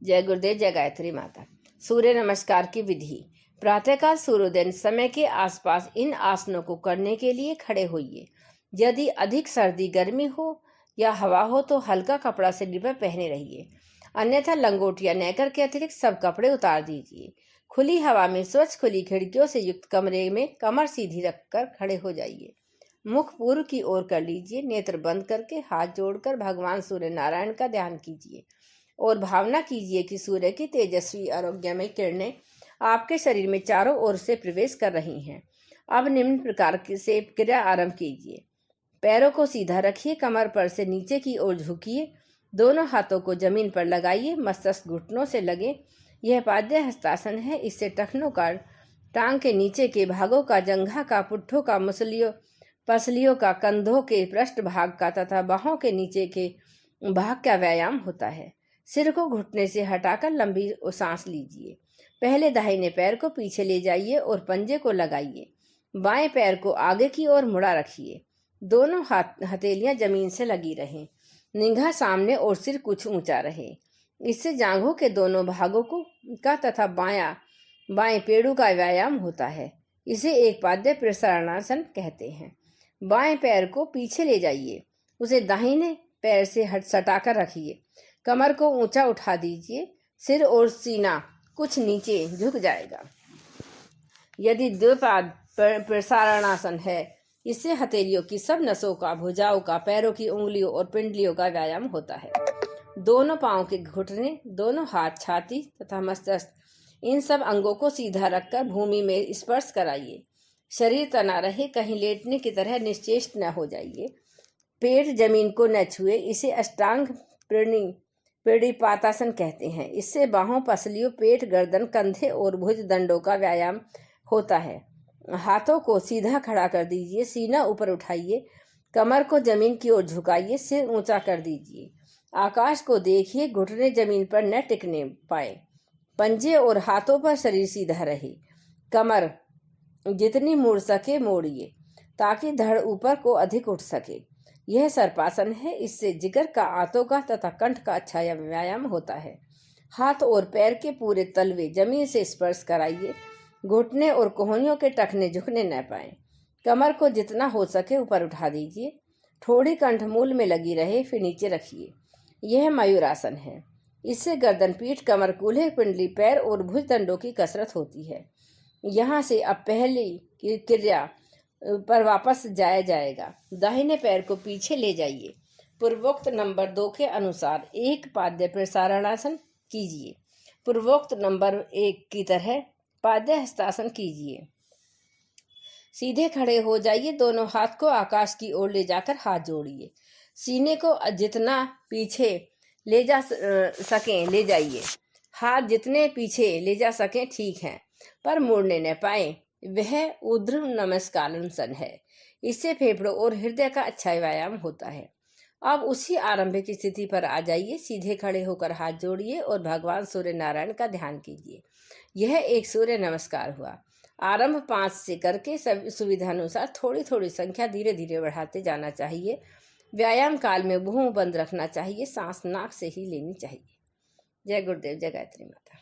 जय गुरुदेव, जय गायत्री माता। सूर्य नमस्कार की विधि। प्रातःकाल सूर्योदय समय के आसपास इन आसनों को करने के लिए खड़े होइए। यदि अधिक सर्दी गर्मी हो या हवा हो तो हल्का कपड़ा से डिब्बा पहने रहिए, अन्यथा लंगोट या नेकर के अतिरिक्त सब कपड़े उतार दीजिए। खुली हवा में स्वच्छ खुली खिड़कियों से युक्त कमरे में कमर सीधी रखकर खड़े हो जाइए। मुख पूर्व की ओर कर लीजिए। नेत्र बंद करके हाथ जोड़कर भगवान सूर्य नारायण का ध्यान कीजिए और भावना कीजिए कि सूर्य की तेजस्वी आरोग्यमय किरणें आपके शरीर में चारों ओर से प्रवेश कर रही हैं। अब निम्न प्रकार से क्रिया आरंभ कीजिए। पैरों को सीधा रखिए, कमर पर से नीचे की ओर झुकिए, दोनों हाथों को जमीन पर लगाइए, मस्तक घुटनों से लगे। यह पाद्य हस्तासन है। इससे टखनों का, टांग के नीचे के भागों का, जंघा का, पुट्ठों का, पसलियों का, कंधों के पृष्ठ भाग का तथा बाहों के नीचे के भाग का व्यायाम होता है। सिर को घुटने से हटाकर लंबी सांस लीजिए। पहले दाहिने पैर को पीछे ले जाइए और पंजे को लगाइए। बाएं पैर को आगे की ओर मुड़ा रखिए। दोनों हथेलियां जमीन से लगी रहें। निगाह सामने और सिर कुछ ऊंचा रहे। इससे जांघों के दोनों भागों का तथा बाएं पेड़ों का व्यायाम होता है। इसे एक पाद्य प्रसारणासन कहते हैं। बाएं पैर को पीछे ले जाइए, उसे दाहिने पैर से सटाकर रखिए। कमर को ऊंचा उठा दीजिए। सिर और सीना कुछ नीचे झुक जाएगा। यदि द्विपाद प्रसारणासन है, इससे हथेलियों की सब नसों का, भुजाओं का, पैरों की उंगलियों और पिंडलियों का व्यायाम होता है। दोनों पांवों के घुटने, दोनों हाथ, छाती तथा मस्तक, इन सब अंगों को सीधा रखकर भूमि में स्पर्श कराइए। शरीर तना रहे, कहीं लेटने की तरह निश्चेष्ट न हो जाइए। पेट जमीन को न छुए। इसे अष्टांग प्रणिपातासन कहते हैं। इससे बाहों, पसलियों, पेट, गर्दन, कंधे और भुज दंडों का व्यायाम होता है। हाथों को सीधा खड़ा कर दीजिए, सीना ऊपर उठाइए, कमर को जमीन की ओर झुकाइए, सिर ऊंचा कर दीजिए। आकाश को देखिए, घुटने जमीन पर न टिकने पाए। पंजे और हाथों पर शरीर सीधा रहे। कमर जितनी मुड़ सके मोड़िए ताकि धड़ ऊपर को अधिक उठ सके। यह सर्पासन है। इससे जिगर का, आंतों का तथा कंठ का अच्छा व्यायाम होता है। हाथ और पैर के पूरे तलवे जमीन से स्पर्श कराइए। घुटने और कोहनियों के टखने झुकने न पाए। कमर को जितना हो सके ऊपर उठा दीजिए। ठोड़ी कंठ मूल में लगी रहे, फिर नीचे रखिए। यह मयूरासन है। इससे गर्दन, पीठ, कमर, कूल्हे, पिंडली, पैर और भुजदंडों की कसरत होती है। यहाँ से अब पहली की क्रिया पर वापस जाया जाएगा। दाहिने पैर को पीछे ले जाइए। पूर्वोक्त नंबर 2 के अनुसार एक पाद्य प्रसारणासन कीजिए। पूर्वोक्त नंबर 1 की तरह पाद्य हस्तासन कीजिए। सीधे खड़े हो जाइए। दोनों हाथ को आकाश की ओर ले जाकर हाथ जोड़िए। सीने को जितना पीछे ले जा सकें ले जाइए। हाथ जितने पीछे ले जा सकें ठीक है, पर मुड़ने न पाए। वह ऊर्ध्व नमस्कारासन है। इससे फेफड़ों और हृदय का अच्छा व्यायाम होता है। अब उसी आरंभिक स्थिति पर आ जाइए। सीधे खड़े होकर हाथ जोड़िए और भगवान सूर्य नारायण का ध्यान कीजिए। यह एक सूर्य नमस्कार हुआ। आरंभ 5 से करके सुविधानुसार थोड़ी थोड़ी संख्या धीरे धीरे बढ़ाते जाना चाहिए। व्यायाम काल में मुंह बंद रखना चाहिए। सांस नाक से ही लेनी चाहिए। जय गुरुदेव, जय गायत्री माता।